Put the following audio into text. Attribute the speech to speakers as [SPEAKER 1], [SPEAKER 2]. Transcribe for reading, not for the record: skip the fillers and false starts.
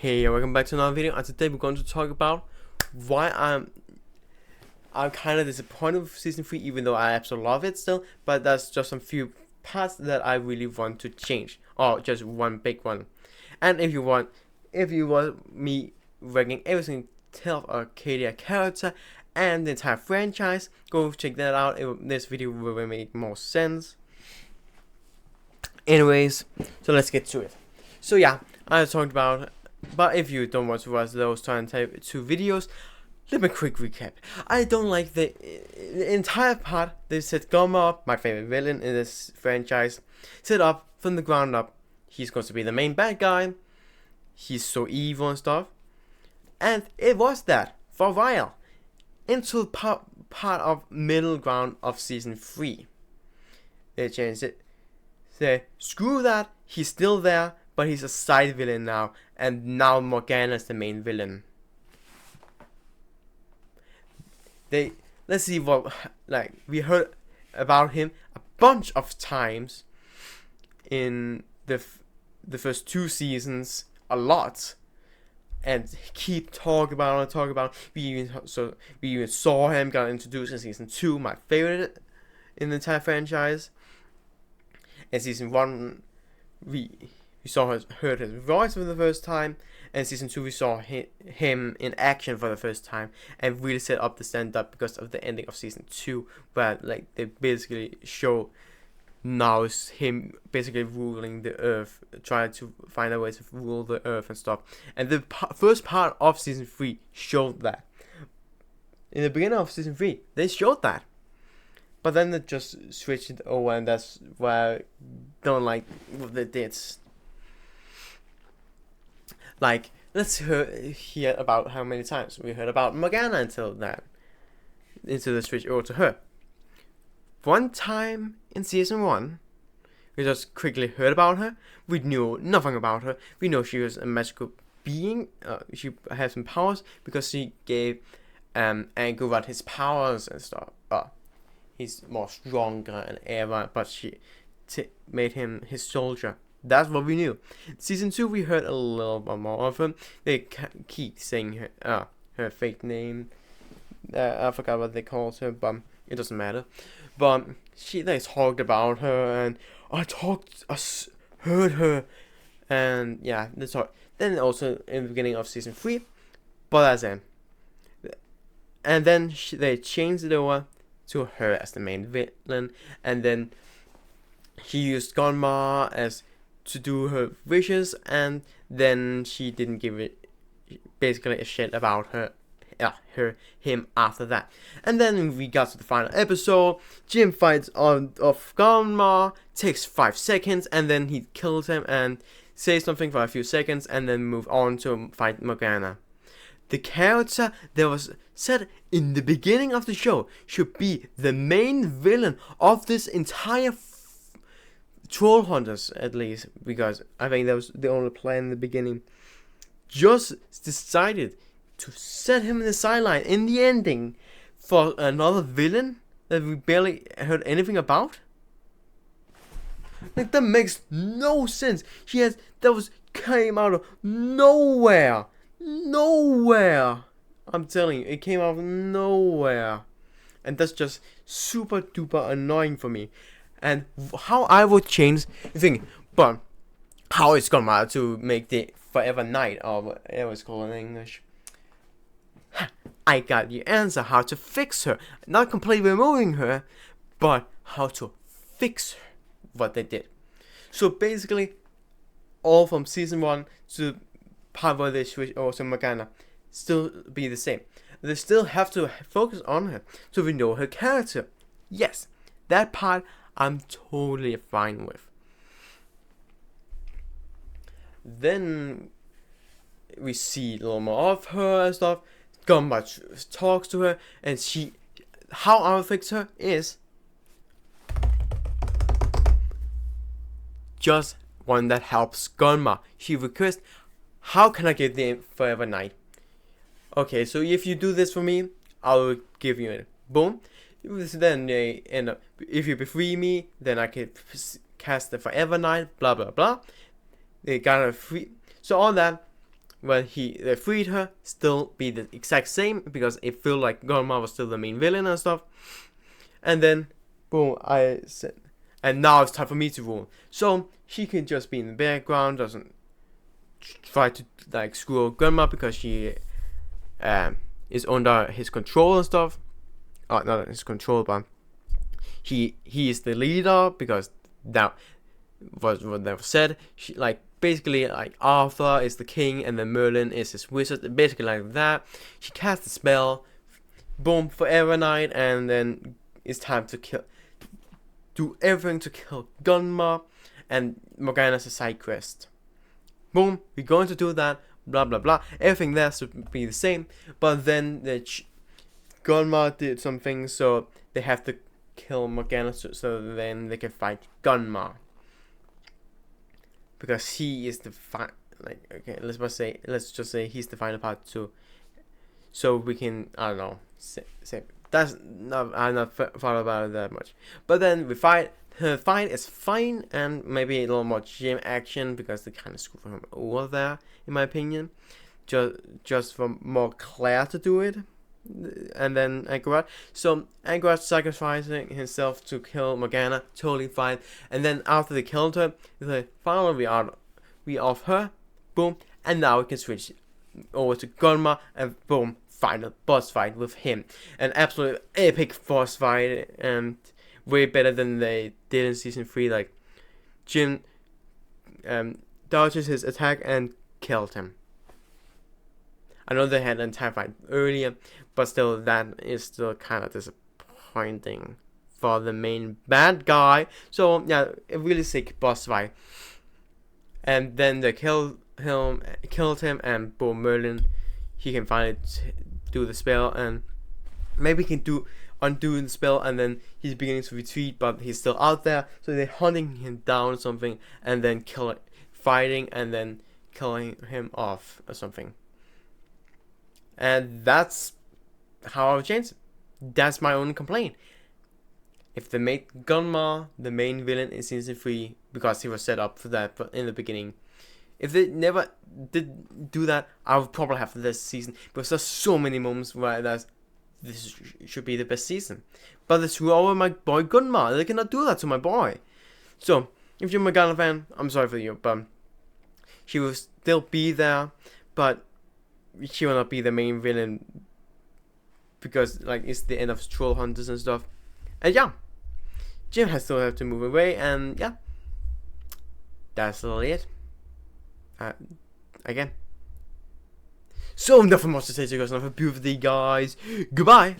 [SPEAKER 1] Hey, welcome back to another video, and today we're going to talk about why I'm kind of disappointed with season 3, even though I absolutely love it still, but there's just some few parts that I really want to change, or just one big one. And if you want me ranking every single Tale of Arcadia character and the entire franchise, go check that out. This video will make more sense. Anyways, so let's get to it. So yeah, I talked about. But if you don't want to watch those 2 videos, let me quick recap. I don't like the entire part. They set Gomma up, my favorite villain in this franchise, set up from the ground up. He's going to be the main bad guy. He's so evil and stuff. And it was that for a while. Until part of middle ground of season 3. They changed it. Say, screw that, he's still there. But he's a side villain now, and now Morgana's the main villain. Let's see what, we heard about him a bunch of times in the first 2 seasons, a lot, and keep talking about. We even saw him got introduced in season 2, my favorite in the entire franchise. In season 1, we heard his voice for the first time, and season 2 we saw him in action for the first time, and really set up the stand-up because of the ending of season 2, where they basically show now is him basically ruling the earth, trying to find a way to rule the earth and stuff. And the first part of season 3 showed that. In the beginning of season 3, they showed that. But then they just switched it over, and that's why I don't like what they did. Let's hear about how many times we heard about Morgana until that. Into the switch over to her. One time in season 1, we just quickly heard about her. We knew nothing about her. We know she was a magical being. She has some powers because she gave Angurad his powers and stuff. He's more stronger than ever, but she made him his soldier. That's what we knew. Season 2, we heard a little bit more of him. They keep saying her fake name. I forgot what they called her, but it doesn't matter. But they talked about her, and I heard her, and yeah, they talked. Then also in the beginning of season 3, but that's it. And then they changed it over to her as the main villain, and then she used Gunmar as to do her wishes, and then she didn't give it basically a shit about him after that. And then we got to the final episode. Jim fights off Gunmar, takes 5 seconds, and then he kills him and says something for a few seconds, and then move on to fight Morgana. The character that was said in the beginning of the show should be the main villain of this entire Trollhunters, at least, because I think that was the only plan in the beginning. Just decided to set him in the sideline in the ending for another villain that we barely heard anything about. That makes no sense. That came out of nowhere. I'm telling you, it came out of nowhere, and that's just super duper annoying for me. And how I would change the thing, but how it's gonna matter to make the forever night, or whatever it's called in English. I got the answer how to fix her. Not completely removing her, but how to fix her, what they did. So basically, all from season 1 to part where they switch over to Morgana still be the same. They still have to focus on her so we know her character. Yes, that part I'm totally fine with. Then we see a little more of her and stuff. Gunmar talks to her, and how I will fix her is just one that helps Gunmar. She requests, how can I get the forever night? Okay, so if you do this for me, I will give you it. Boom. Then they end up, if you free me, then I can cast the forever night, blah blah blah. They got a free, so all that when they freed her still be the exact same, because it felt like Gunma was still the main villain and stuff. And then boom, I said, and now it's time for me to rule. So she can just be in the background, doesn't try to like screw Gunma, because she is under his control and stuff. Not his control, but he is the leader, because that was what they said. She, like, basically like Arthur is the king and then Merlin is his wizard, basically like that. She casts a spell, boom, forever night, and then it's time to do everything to kill Gunma, and Morgana's a side quest. Boom, we're going to do that, blah blah blah. Everything there should be the same, but then Gunma did something, so they have to kill Morgana so then they can fight Gunma. Because he is the let's just say he's the final part too. So we can, I don't know, say that's not, I'm not thought about it that much. But then we fight. Her fight is fine, and maybe a little more gym action, because they kind of screwed him over there, in my opinion. Just for more Claire to do it. And then Angarad. So Angarad sacrificing himself to kill Morgana, totally fine. And then after they killed her, they like, finally we off her, boom, and now we can switch over to Gunma, and boom, final boss fight with him. An absolute epic boss fight, and way better than they did in season 3. Like, Jin dodges his attack and killed him. I know they had an entire fight earlier, but still, that is still kind of disappointing for the main bad guy. So yeah, a really sick boss fight. And then they killed him, and boom, Merlin, he can finally do the spell, and maybe he can undo the spell, and then he's beginning to retreat, but he's still out there. So they're hunting him down or something, and then fighting, and then killing him off or something. And that's how I would change it. That's my only complaint. If they made Gunma the main villain in season 3, because he was set up for that in the beginning, if they never did do that, I would probably have this season, because there's so many moments where this should be the best season. But they screw over my boy Gunma. They cannot do that to my boy. So, if you're a Morgana fan, I'm sorry for you, but she will still be there, but she will not be the main villain, because like it's the end of Trollhunters and stuff. And yeah, Jim has still have to move away, and yeah, that's literally it. Again. So nothing much to say to you guys. Have a beautiful day, guys. Goodbye.